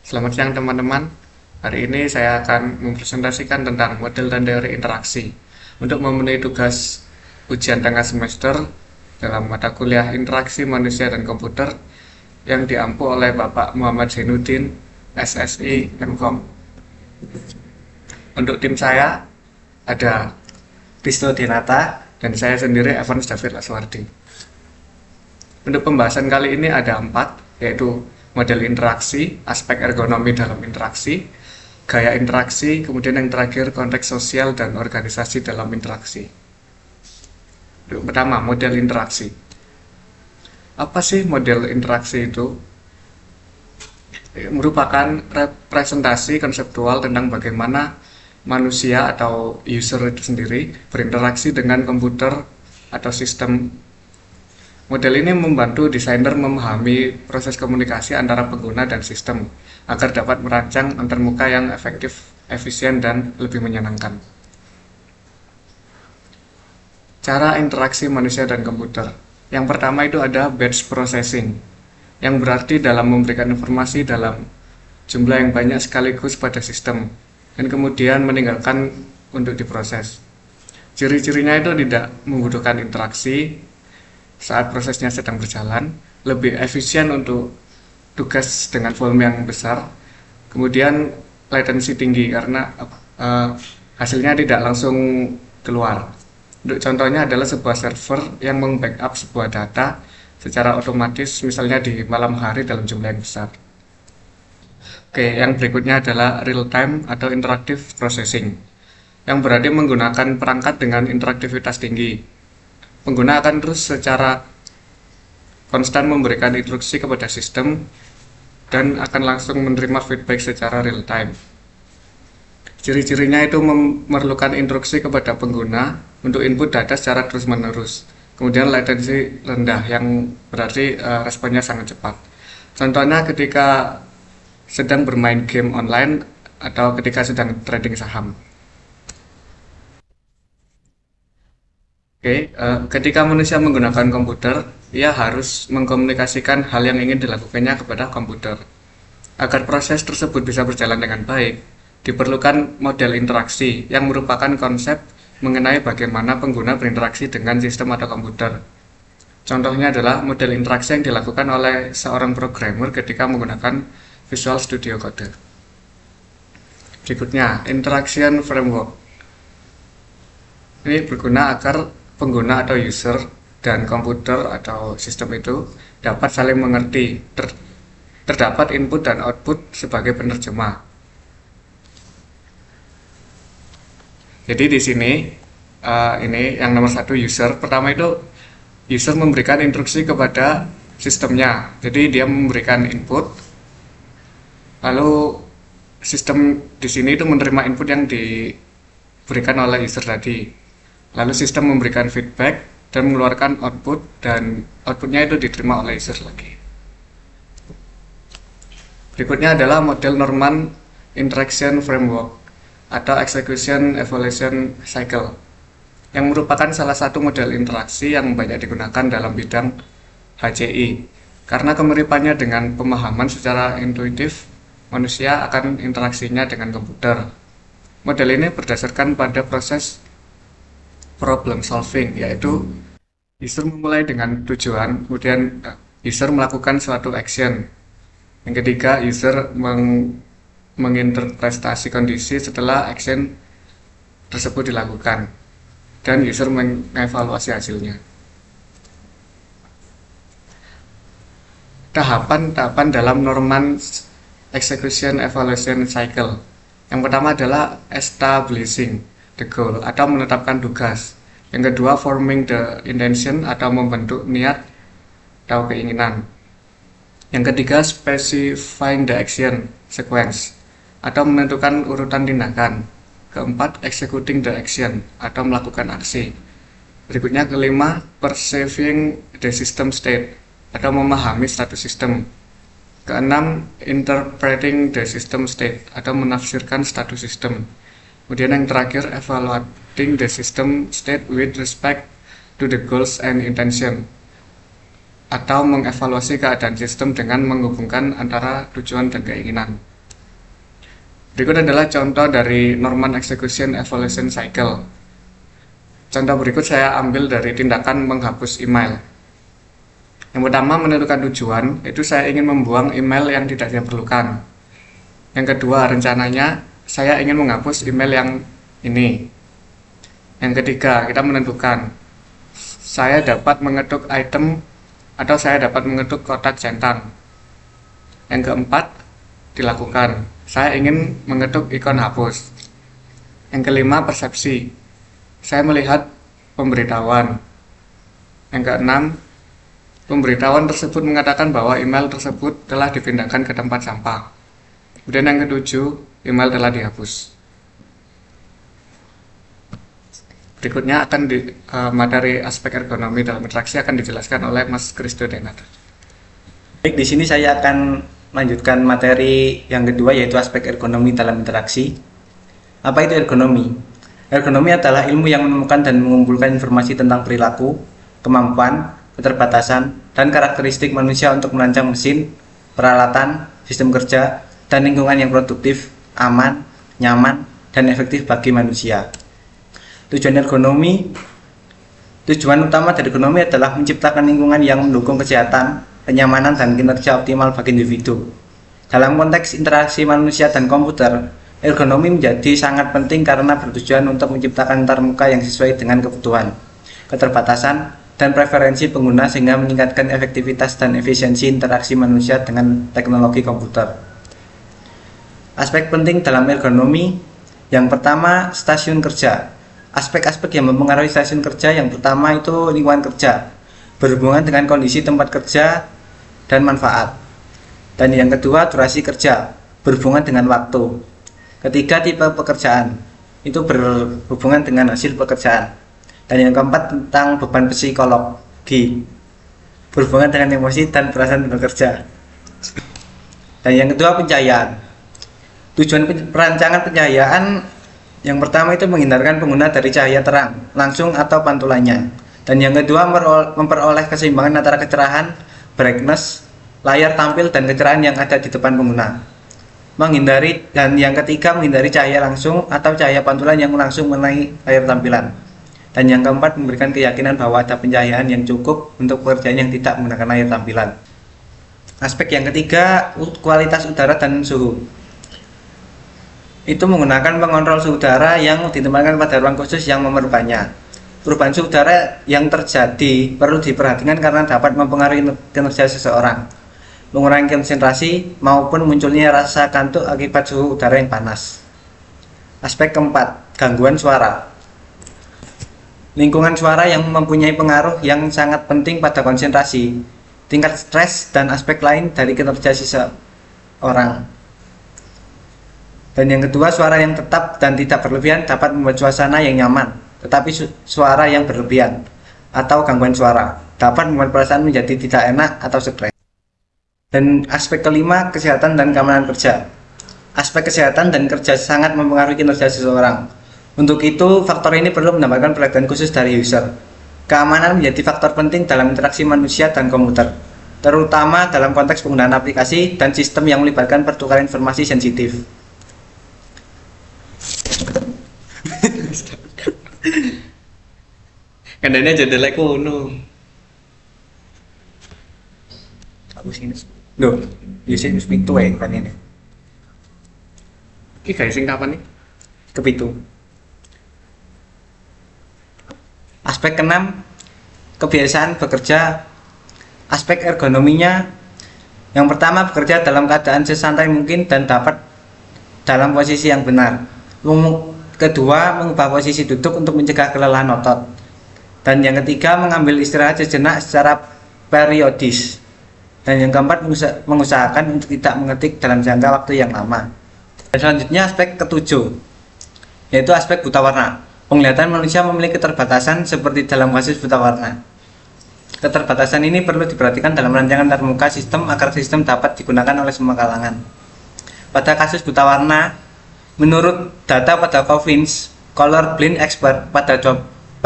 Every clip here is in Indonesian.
Selamat siang teman-teman. Hari ini saya akan mempresentasikan tentang model dan teori interaksi untuk memenuhi tugas ujian tengah semester dalam mata kuliah Interaksi Manusia dan Komputer yang diampu oleh Bapak Muhammad Zainuddin, SSI, MKOM. Untuk tim saya ada Pisto Dinata dan saya sendiri Evans David Aswardi. Untuk pembahasan kali ini ada 4, yaitu model interaksi, aspek ergonomi dalam interaksi, gaya interaksi, kemudian yang terakhir konteks sosial dan organisasi dalam interaksi. Pertama, model interaksi. Apa sih model interaksi itu? Merupakan representasi konseptual tentang bagaimana manusia atau user itu sendiri berinteraksi dengan komputer atau sistem. Model ini membantu desainer memahami proses komunikasi antara pengguna dan sistem agar dapat merancang antarmuka yang efektif, efisien, dan lebih menyenangkan. Cara interaksi manusia dan komputer. Yang pertama itu ada batch processing, yang berarti dalam memberikan informasi dalam jumlah yang banyak sekaligus pada sistem, dan kemudian meninggalkan untuk diproses. Ciri-cirinya itu tidak membutuhkan interaksi saat prosesnya sedang berjalan, lebih efisien untuk tugas dengan volume yang besar, kemudian latency tinggi karena hasilnya tidak langsung keluar. Untuk contohnya adalah sebuah server yang membackup sebuah data secara otomatis, misalnya di malam hari dalam jumlah yang besar. Oke, yang berikutnya adalah real-time atau interactive processing, yang berarti menggunakan perangkat dengan interaktivitas tinggi. Pengguna akan terus secara konstan memberikan instruksi kepada sistem dan akan langsung menerima feedback secara real time. Ciri-cirinya itu memerlukan instruksi kepada pengguna untuk input data secara terus-menerus. Kemudian latency rendah yang berarti responnya sangat cepat. Contohnya ketika sedang bermain game online atau ketika sedang trading saham. Ketika manusia menggunakan komputer, ia harus mengkomunikasikan hal yang ingin dilakukannya kepada komputer. Agar proses tersebut bisa berjalan dengan baik, diperlukan model interaksi yang merupakan konsep mengenai bagaimana pengguna berinteraksi dengan sistem atau komputer. Contohnya adalah model interaksi yang dilakukan oleh seorang programmer ketika menggunakan Visual Studio Code. Berikutnya, interaction framework. Ini berguna agar pengguna atau user dan komputer atau sistem itu dapat saling mengerti. Terdapat input dan output sebagai penerjemah. Jadi di sini ini yang nomor 1 user. Pertama itu user memberikan instruksi kepada sistemnya. Jadi dia memberikan input, lalu sistem di sini itu menerima input yang diberikan oleh user tadi. Lalu sistem memberikan feedback dan mengeluarkan output, dan outputnya itu diterima oleh user lagi. Berikutnya adalah model Norman Interaction Framework atau Execution Evaluation Cycle, yang merupakan salah satu model interaksi yang banyak digunakan dalam bidang HCI. Karena kemiripannya dengan pemahaman secara intuitif manusia akan interaksinya dengan komputer. Model ini berdasarkan pada proses problem solving, yaitu user memulai dengan tujuan, kemudian user melakukan suatu action. Yang ketiga, user menginterpretasi kondisi setelah action tersebut dilakukan, dan user mengevaluasi hasilnya. Tahapan-tahapan dalam Norman Execution Evaluation Cycle. Yang pertama adalah establishing the goal atau menetapkan tugas. Yang kedua, forming the intention atau membentuk niat atau keinginan. Yang ketiga, specifying the action sequence atau menentukan urutan tindakan. Keempat, executing the action atau melakukan aksi. Berikutnya kelima, perceiving the system state atau memahami status sistem. Keenam, interpreting the system state atau menafsirkan status sistem. Kemudian yang terakhir, evaluating the system state with respect to the goals and intention atau mengevaluasi keadaan sistem dengan menghubungkan antara tujuan dan keinginan. Berikut adalah contoh dari Norman Execution Evaluation Cycle. Contoh berikut saya ambil dari tindakan menghapus email. Yang pertama, menentukan tujuan, itu saya ingin membuang email yang tidak diperlukan. Yang kedua, rencananya saya ingin menghapus email yang ini. Yang ketiga, kita menentukan saya dapat mengetuk item atau saya dapat mengetuk kotak centang. Yang keempat, dilakukan, saya ingin mengetuk ikon hapus. Yang kelima, persepsi, saya melihat pemberitahuan. Yang keenam, pemberitahuan tersebut mengatakan bahwa email tersebut telah dipindahkan ke tempat sampah. Kemudian yang ketujuh, email telah dihapus. Berikutnya akan materi aspek ergonomi dalam interaksi akan dijelaskan oleh Mas Christo Denata. Baik, di sini saya akan melanjutkan materi yang kedua, yaitu aspek ergonomi dalam interaksi. Apa itu ergonomi? Ergonomi adalah ilmu yang menemukan dan mengumpulkan informasi tentang perilaku, kemampuan, keterbatasan, dan karakteristik manusia untuk merancang mesin, peralatan, sistem kerja, dan lingkungan yang produktif, aman, nyaman, dan efektif bagi manusia. Tujuan utama dari ergonomi adalah menciptakan lingkungan yang mendukung kesehatan, kenyamanan, dan kinerja optimal bagi individu. Dalam konteks interaksi manusia dan komputer, ergonomi menjadi sangat penting karena bertujuan untuk menciptakan antarmuka yang sesuai dengan kebutuhan, keterbatasan, dan preferensi pengguna sehingga meningkatkan efektivitas dan efisiensi interaksi manusia dengan teknologi komputer. Aspek penting dalam ergonomi, yang pertama, stasiun kerja. Aspek-aspek yang mempengaruhi stasiun kerja yang pertama itu lingkungan kerja, berhubungan dengan kondisi tempat kerja dan manfaat. Dan yang kedua, durasi kerja, berhubungan dengan waktu. Ketiga, tipe pekerjaan, itu berhubungan dengan hasil pekerjaan. Dan yang keempat, tentang beban psikologi, berhubungan dengan emosi dan perasaan bekerja. Dan yang kedua, pencahayaan. Tujuan perancangan pencahayaan yang pertama itu menghindarkan pengguna dari cahaya terang, langsung atau pantulannya. Dan yang kedua, memperoleh keseimbangan antara kecerahan, brightness, layar tampil, dan kecerahan yang ada di depan pengguna. Dan yang ketiga, menghindari cahaya langsung atau cahaya pantulan yang langsung mengenai layar tampilan. Dan yang keempat, memberikan keyakinan bahwa ada pencahayaan yang cukup untuk pekerjaan yang tidak menggunakan layar tampilan. Aspek yang ketiga, kualitas udara dan suhu. Itu menggunakan pengontrol suhu udara yang ditempatkan pada ruang khusus yang memerlukannya. Perubahan suhu udara yang terjadi perlu diperhatikan karena dapat mempengaruhi kinerja seseorang, mengurangi konsentrasi, maupun munculnya rasa kantuk akibat suhu udara yang panas. Aspek keempat, gangguan suara. Lingkungan suara yang mempunyai pengaruh yang sangat penting pada konsentrasi, tingkat stres, dan aspek lain dari kinerja seseorang. Dan yang kedua, suara yang tetap dan tidak berlebihan dapat membuat suasana yang nyaman, tetapi suara yang berlebihan atau gangguan suara dapat membuat perasaan menjadi tidak enak atau stres. Dan aspek kelima, kesehatan dan keamanan kerja. Aspek kesehatan dan kerja sangat mempengaruhi kinerja seseorang. Untuk itu, faktor ini perlu mendapatkan perhatian khusus dari user. Keamanan menjadi faktor penting dalam interaksi manusia dan komputer, terutama dalam konteks penggunaan aplikasi dan sistem yang melibatkan pertukaran informasi sensitif. Kandanya jendelek kuno. Aku sini. Loh, di sini pintu kan ini. Iki guys sing kapan nih? Kepitu. Aspek keenam, kebiasaan bekerja. Aspek ergonominya, yang pertama, bekerja dalam keadaan sesantai mungkin dan dapat dalam posisi yang benar. Kedua, mengubah posisi duduk untuk mencegah kelelahan otot. Dan yang ketiga, mengambil istirahat sejenak secara periodis. Dan yang keempat, mengusahakan untuk tidak mengetik dalam jangka waktu yang lama. Dan selanjutnya, aspek ketujuh, yaitu aspek buta warna. Penglihatan manusia memiliki keterbatasan seperti dalam kasus buta warna. Keterbatasan ini perlu diperhatikan dalam rancangan antarmuka sistem agar sistem dapat digunakan oleh semua kalangan. Pada kasus buta warna, menurut data pada Covins Color Blind Expert pada 4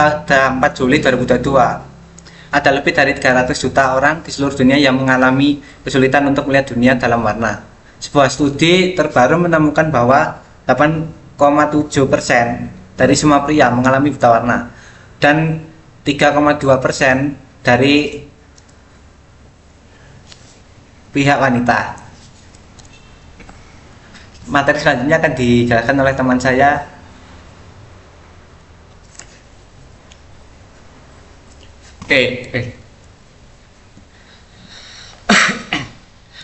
Juli 2022, ada lebih dari 300 juta orang di seluruh dunia yang mengalami kesulitan untuk melihat dunia dalam warna. Sebuah studi terbaru menemukan bahwa 8,7% dari semua pria mengalami buta warna dan 3,2% dari pihak wanita. Materi selanjutnya akan dijelaskan oleh teman saya. Oke.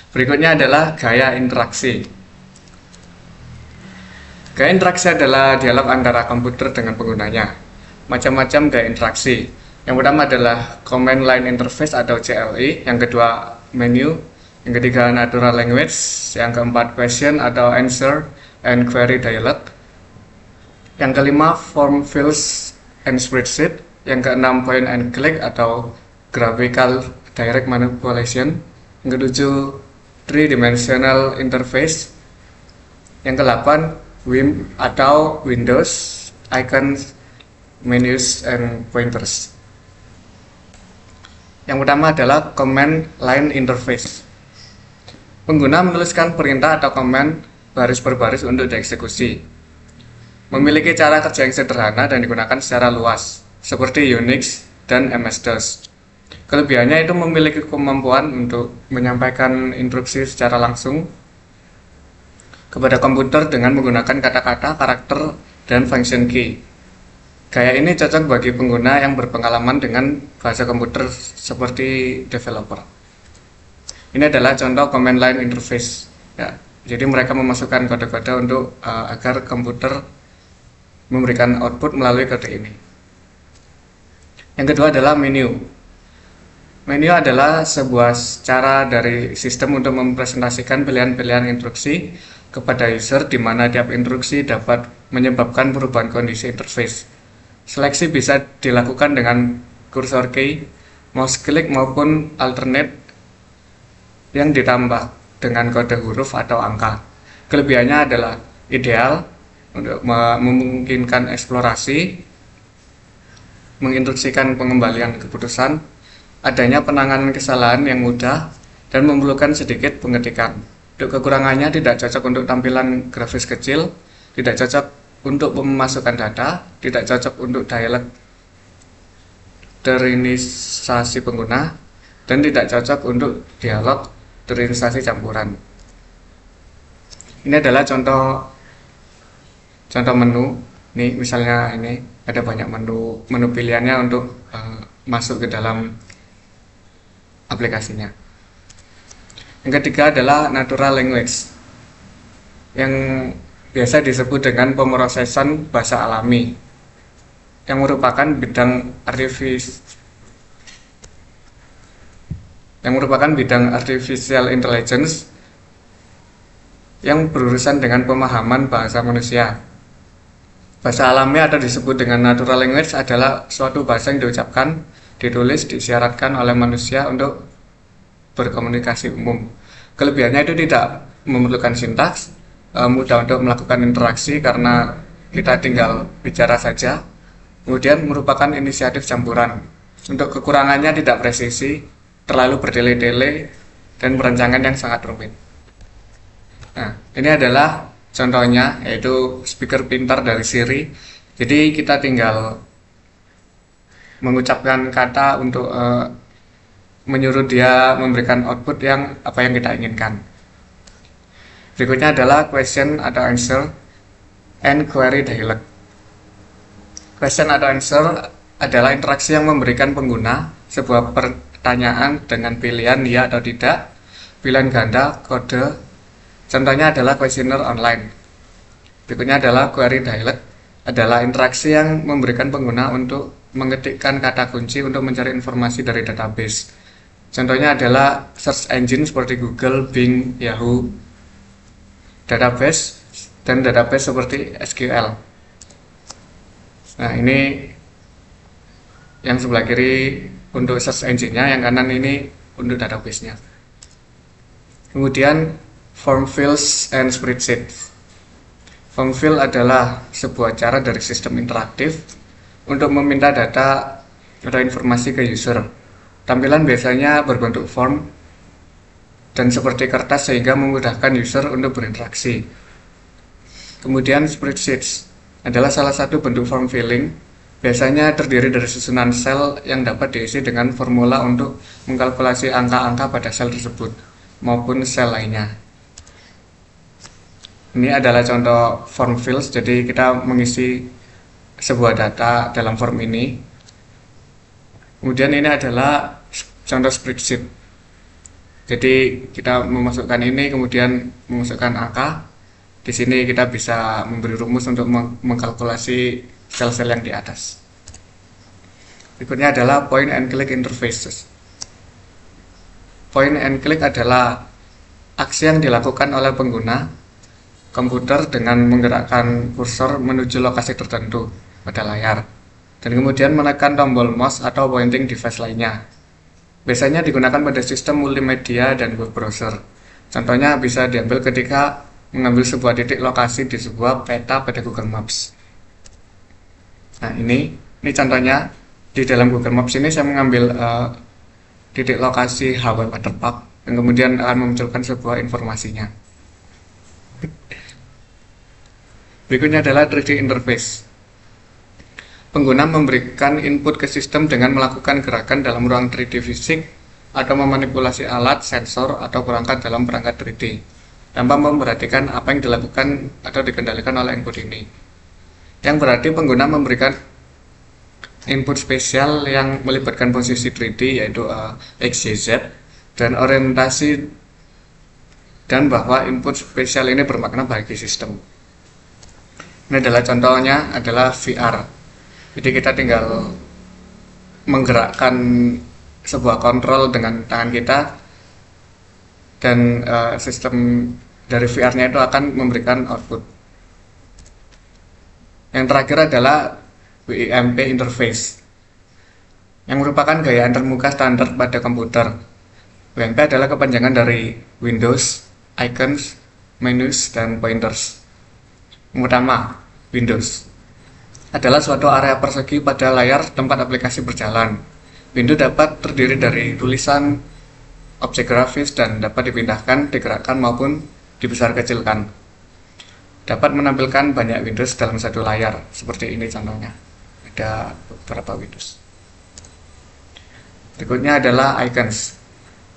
Berikutnya adalah gaya interaksi. Gaya interaksi adalah dialog antara komputer dengan penggunanya. Macam-macam gaya interaksi. Yang pertama adalah Command Line Interface atau CLI, yang kedua menu, yang ketiga natural language, yang keempat question atau answer and query dialog, yang kelima form fills and spreadsheet, yang keenam point and click atau graphical direct manipulation, yang ketujuh three-dimensional interface, yang ke-8 WIM atau Windows icons, menus, and pointers. Yang pertama adalah command line interface. Pengguna menuliskan perintah atau command baris per baris untuk dieksekusi. Memiliki cara kerja yang sederhana dan digunakan secara luas, seperti Unix dan MS-DOS. Kelebihannya itu memiliki kemampuan untuk menyampaikan instruksi secara langsung kepada komputer dengan menggunakan kata-kata, karakter, dan function key. Gaya ini cocok bagi pengguna yang berpengalaman dengan bahasa komputer seperti developer. Ini adalah contoh command line interface. Ya, jadi mereka memasukkan kode-kode untuk agar komputer memberikan output melalui kode ini. Yang kedua adalah menu. Menu adalah sebuah cara dari sistem untuk mempresentasikan pilihan-pilihan instruksi kepada user, di mana tiap instruksi dapat menyebabkan perubahan kondisi interface. Seleksi bisa dilakukan dengan cursor key, mouse click maupun alternate yang ditambah dengan kode huruf atau angka. Kelebihannya adalah ideal untuk memungkinkan eksplorasi, menginstruksikan pengembalian keputusan, adanya penanganan kesalahan yang mudah, dan memerlukan sedikit pengetikan. Untuk kekurangannya tidak cocok untuk tampilan grafis kecil, tidak cocok untuk memasukkan data, tidak cocok untuk dialog terinisasi pengguna, dan tidak cocok untuk dialog terinisasi campuran. Ini adalah contoh menu. Nih misalnya ini ada banyak menu pilihannya untuk masuk ke dalam aplikasinya. Yang ketiga adalah natural language, yang biasa disebut dengan pemrosesan bahasa alami, yang merupakan bidang artificial intelligence yang berurusan dengan pemahaman bahasa manusia. Bahasa alami atau disebut dengan natural language adalah suatu bahasa yang diucapkan, ditulis, disyaratkan oleh manusia untuk berkomunikasi umum. Kelebihannya itu tidak memerlukan sintaks, mudah untuk melakukan interaksi karena kita tinggal bicara saja. Kemudian merupakan inisiatif campuran. Untuk kekurangannya tidak presisi, terlalu bertele-tele, dan perancangan yang sangat rumit. Nah, ini adalah contohnya, yaitu speaker pintar dari Siri. Jadi kita tinggal mengucapkan kata untuk menyuruh dia memberikan output apa yang kita inginkan. Berikutnya adalah question atau answer and query dialog. Question atau answer adalah interaksi yang memberikan pengguna sebuah pertanyaan dengan pilihan ya atau tidak, pilihan ganda, kode. Contohnya adalah questionnaire online. Berikutnya adalah query dialog, adalah interaksi yang memberikan pengguna untuk mengetikkan kata kunci untuk mencari informasi dari database. Contohnya adalah search engine seperti Google, Bing, Yahoo, database, dan database seperti SQL. Nah, ini yang sebelah kiri untuk search engine-nya, yang kanan ini untuk database-nya. Kemudian form fills and spreadsheets. Form fill adalah sebuah cara dari sistem interaktif untuk meminta data atau informasi ke user. Tampilan biasanya berbentuk form dan seperti kertas sehingga memudahkan user untuk berinteraksi. Kemudian spreadsheets adalah salah satu bentuk form filling, biasanya terdiri dari susunan sel yang dapat diisi dengan formula untuk mengkalkulasi angka-angka pada sel tersebut maupun sel lainnya. Ini adalah contoh form fields, jadi kita mengisi sebuah data dalam form ini. Kemudian ini adalah contoh spreadsheet. Jadi kita memasukkan ini, kemudian memasukkan angka. Di sini kita bisa memberi rumus untuk mengkalkulasi sel-sel yang di atas. Berikutnya adalah point and click interfaces. Point and click adalah aksi yang dilakukan oleh pengguna komputer dengan menggerakkan kursor menuju lokasi tertentu pada layar, dan kemudian menekan tombol mouse atau pointing device lainnya. Biasanya digunakan pada sistem multimedia dan web browser. Contohnya bisa diambil ketika mengambil sebuah titik lokasi di sebuah peta pada Google Maps. Nah, ini contohnya di dalam Google Maps ini saya mengambil titik lokasi Hawaii Waterpark dan kemudian akan memunculkan sebuah informasinya. Berikutnya adalah 3D interface. Pengguna memberikan input ke sistem dengan melakukan gerakan dalam ruang 3D fisik atau memanipulasi alat, sensor, atau perangkat dalam perangkat 3D tanpa memperhatikan apa yang dilakukan atau dikendalikan oleh input ini. Yang berarti pengguna memberikan input spesial yang melibatkan posisi 3D yaitu X, Y, Z dan orientasi, dan bahwa input spesial ini bermakna bagi sistem. Ini adalah contohnya adalah VR. Jadi kita tinggal menggerakkan sebuah kontrol dengan tangan kita, dan sistem dari VR-nya itu akan memberikan output. Yang terakhir adalah WIMP interface, yang merupakan gaya antarmuka standar pada komputer. WIMP adalah kepanjangan dari Windows, Icons, Menus, dan Pointers. Yang pertama, Windows adalah suatu area persegi pada layar tempat aplikasi berjalan. Window dapat terdiri dari tulisan, objek grafis, dan dapat dipindahkan, digerakkan, maupun dibesar-kecilkan. Dapat menampilkan banyak Windows dalam satu layar, seperti ini contohnya. Ada beberapa Windows. Berikutnya adalah icons.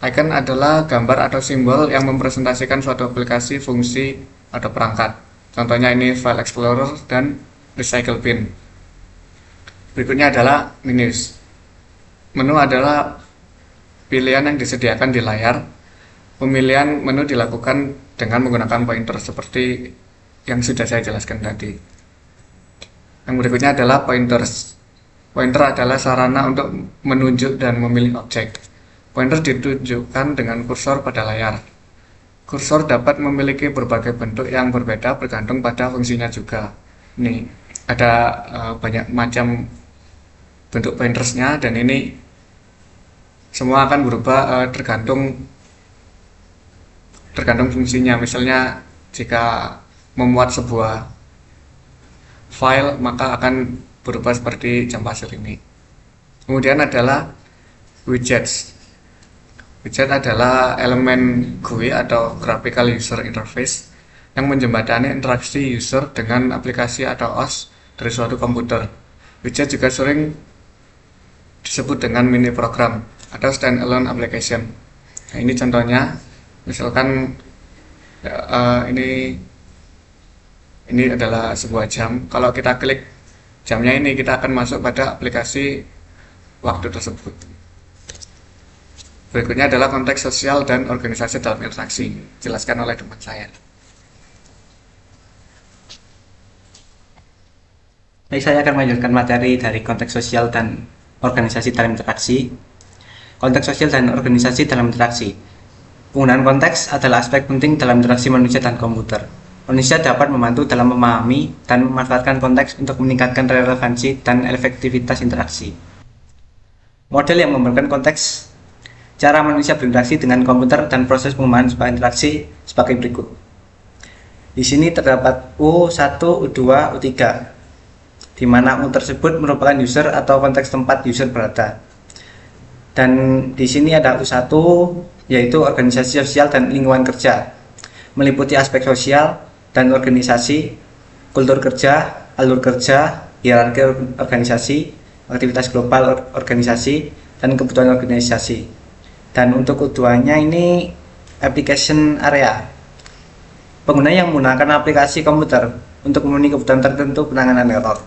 Icon adalah gambar atau simbol yang mempresentasikan suatu aplikasi, fungsi, atau perangkat. Contohnya ini File Explorer dan Recycle Bin. Berikutnya adalah menus. Menu adalah pilihan yang disediakan di layar. Pemilihan menu dilakukan dengan menggunakan pointer seperti yang sudah saya jelaskan tadi. Yang berikutnya adalah pointers. Pointer adalah sarana untuk menunjuk dan memilih objek. Pointer ditunjukkan dengan kursor pada layar. Kursor dapat memiliki berbagai bentuk yang berbeda bergantung pada fungsinya juga. Nih, ada banyak macam bentuk pointersnya, dan ini semua akan berubah tergantung fungsinya. Misalnya jika memuat sebuah file, maka akan berubah seperti jam pasir ini. Kemudian adalah widgets. Widget adalah elemen GUI atau Graphical User Interface yang menjembatani interaksi user dengan aplikasi atau OS dari suatu komputer. Widget juga sering disebut dengan mini program atau standalone application. Nah, ini contohnya, misalkan ini adalah sebuah jam. Kalau kita klik jamnya ini, kita akan masuk pada aplikasi waktu tersebut. Berikutnya adalah konteks sosial dan organisasi dalam interaksi, dijelaskan oleh teman saya. Baik, saya akan melanjutkan materi dari konteks sosial dan organisasi dalam interaksi. Konteks sosial dan organisasi dalam interaksi. Penggunaan konteks adalah aspek penting dalam interaksi manusia dan komputer. Manusia dapat membantu dalam memahami dan memanfaatkan konteks untuk meningkatkan relevansi dan efektivitas interaksi. Model yang menggunakan konteks. Cara manusia berinteraksi dengan komputer dan proses pengembangan sebuah interaksi sebagai berikut. Di sini terdapat U1, U2, U3, di mana U tersebut merupakan user atau konteks tempat user berada. Dan di sini ada U1 yaitu organisasi sosial dan lingkungan kerja, meliputi aspek sosial dan organisasi, kultur kerja, alur kerja, hierarki organisasi, aktivitas global organisasi, dan kebutuhan organisasi. Dan untuk keduanya ini application area, pengguna yang menggunakan aplikasi komputer untuk memenuhi kebutuhan tertentu penanganan error.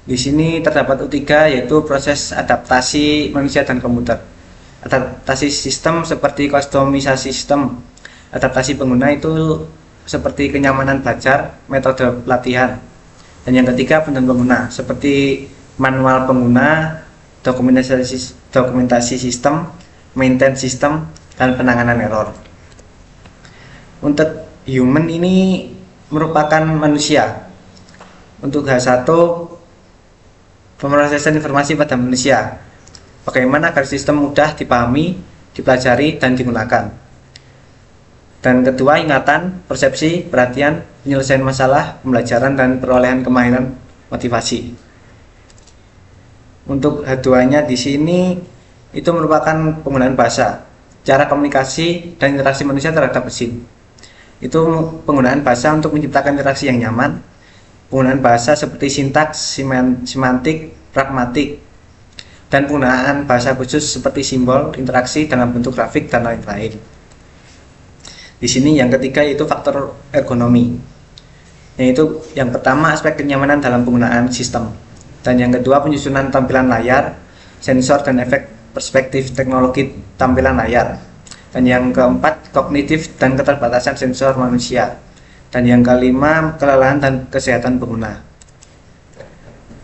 Di sini terdapat U3, yaitu proses adaptasi manusia dan komputer. Adaptasi sistem seperti kustomisasi sistem. Adaptasi pengguna itu seperti kenyamanan belajar, metode pelatihan. Dan yang ketiga, penentuan pengguna seperti manual pengguna, dokumentasi sistem, maintain sistem, dan penanganan error. Untuk human ini merupakan manusia. Untuk H1, pemrosesan informasi pada manusia. Bagaimana agar sistem mudah dipahami, dipelajari, dan digunakan. Dan kedua, ingatan, persepsi, perhatian, penyelesaian masalah, pembelajaran, dan perolehan kemahiran motivasi. Untuk H2-nya di sini itu merupakan penggunaan bahasa, cara komunikasi, dan interaksi manusia terhadap mesin. Itu penggunaan bahasa untuk menciptakan interaksi yang nyaman, penggunaan bahasa seperti sintaks, semantik, pragmatik, dan penggunaan bahasa khusus seperti simbol, interaksi dalam bentuk grafik, dan lain-lain. Di sini yang ketiga itu faktor ergonomi, yaitu yang pertama aspek kenyamanan dalam penggunaan sistem, dan yang kedua penyusunan tampilan layar, sensor, dan efek perspektif teknologi tampilan layar, dan yang keempat kognitif dan keterbatasan sensor manusia, dan yang kelima kelelahan dan kesehatan pengguna.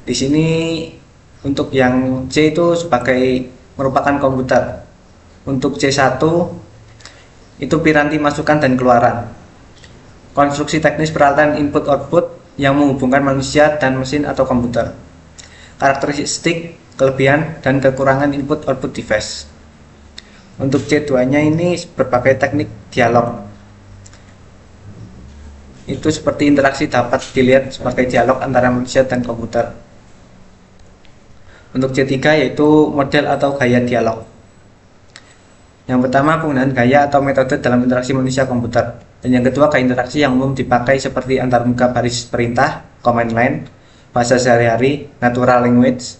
Di sini untuk yang C itu sebagai merupakan komputer. Untuk C1 itu piranti masukan dan keluaran, konstruksi teknis peralatan input output yang menghubungkan manusia dan mesin atau komputer, karakteristik, kelebihan, dan kekurangan input output device. Untuk C2-nya ini berbagai teknik dialog. Itu seperti interaksi dapat dilihat sebagai dialog antara manusia dan komputer. Untuk C3 yaitu model atau gaya dialog. Yang pertama penggunaan gaya atau metode dalam interaksi manusia komputer. Dan yang kedua gaya interaksi yang umum dipakai seperti antarmuka baris perintah, command line, bahasa sehari-hari, natural language,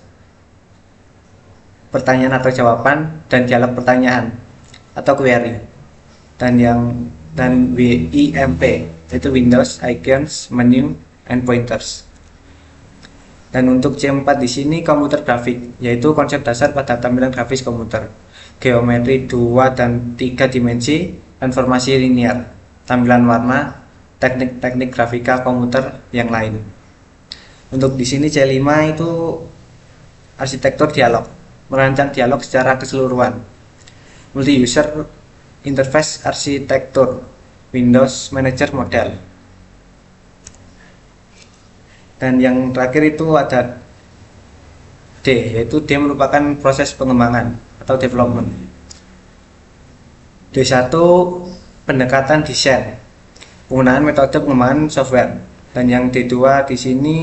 pertanyaan atau jawaban, dan dialog pertanyaan atau query. Dan WIMP yaitu Windows, Icons, Menu, and Pointers. Dan untuk C4 di sini komputer grafik, yaitu konsep dasar pada tampilan grafis komputer, geometri 2 dan 3 dimensi, dan formasi linear, tampilan warna, teknik-teknik grafika komputer yang lain. Untuk di sini C5 itu arsitektur dialog, merancang dialog secara keseluruhan, multi-user interface arsitektur, Windows Manager model. Dan yang terakhir itu ada D, yaitu D merupakan proses pengembangan atau development. D1 pendekatan desain, penggunaan metode pengembangan software. Dan yang D2 di sini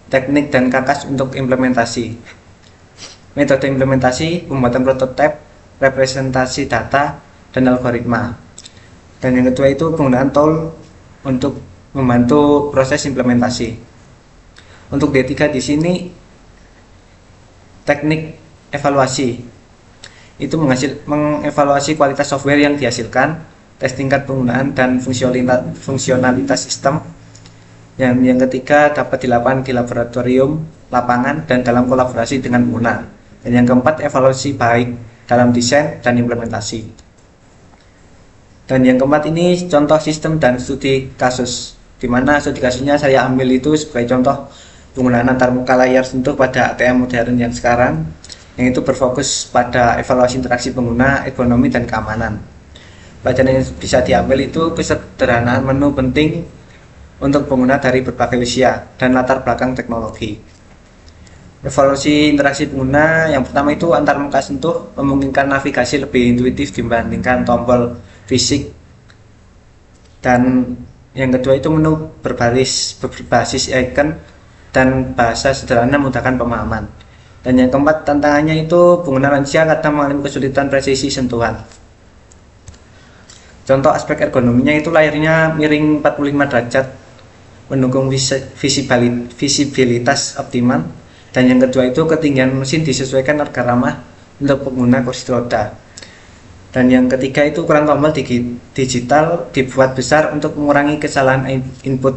teknik dan kakas untuk implementasi. Metode implementasi, pembuatan prototipe, representasi data, dan algoritma. Dan yang kedua itu penggunaan tool untuk membantu proses implementasi. Untuk D3 di sini teknik evaluasi. Itu mengevaluasi kualitas software yang dihasilkan, tes tingkat penggunaan dan fungsionalitas sistem. Yang ketiga dapat dilakukan di laboratorium, lapangan, dan dalam kolaborasi dengan pengguna. Dan yang keempat evaluasi baik dalam desain dan implementasi. Dan yang keempat ini contoh sistem dan studi kasus, di mana studi kasusnya saya ambil itu sebagai contoh penggunaan antarmuka layar sentuh pada ATM modern yang sekarang, yang itu berfokus pada evaluasi interaksi pengguna, ergonomi, dan keamanan. Pelajaran yang bisa diambil itu kesederhanaan menu penting untuk pengguna dari berbagai usia dan latar belakang teknologi. Evaluasi interaksi pengguna yang pertama itu antarmuka sentuh memungkinkan navigasi lebih intuitif dibandingkan tombol fisik, dan yang kedua itu menu berbasis icon dan bahasa sederhana memudahkan pemahaman. Dan yang keempat, tantangannya itu pengguna lansia kadang mengalami kesulitan presisi sentuhan. Contoh aspek ergonominya itu layarnya miring 45 derajat, mendukung visibilitas optimal. Dan yang kedua itu ketinggian mesin disesuaikan agar ramah untuk pengguna kursi roda. Dan yang ketiga itu ukuran tombol digital dibuat besar untuk mengurangi kesalahan input.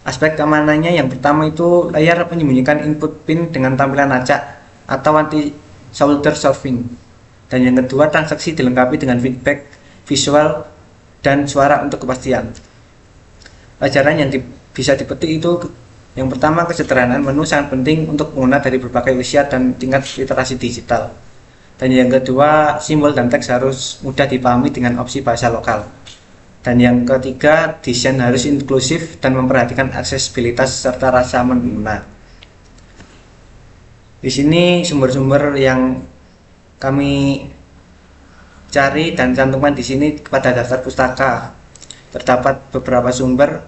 Aspek keamanannya yang pertama itu layar menyembunyikan input pin dengan tampilan acak atau anti solder solving. Dan yang kedua, transaksi dilengkapi dengan feedback visual dan suara untuk kepastian. Pelajaran yang bisa dipetik itu yang pertama, kesederhanaan menu sangat penting untuk pengguna dari berbagai usia dan tingkat literasi digital. Dan yang kedua, simbol dan teks harus mudah dipahami dengan opsi bahasa lokal. Dan yang ketiga, desain harus inklusif dan memperhatikan aksesibilitas serta rasa pengguna. Di sini sumber-sumber yang kami cari dan cantumkan di sini pada daftar pustaka. Terdapat beberapa sumber.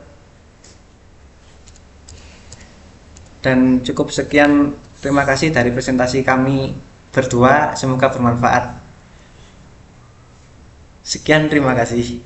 Dan cukup sekian, terima kasih dari presentasi kami berdua, semoga bermanfaat. Sekian, terima kasih.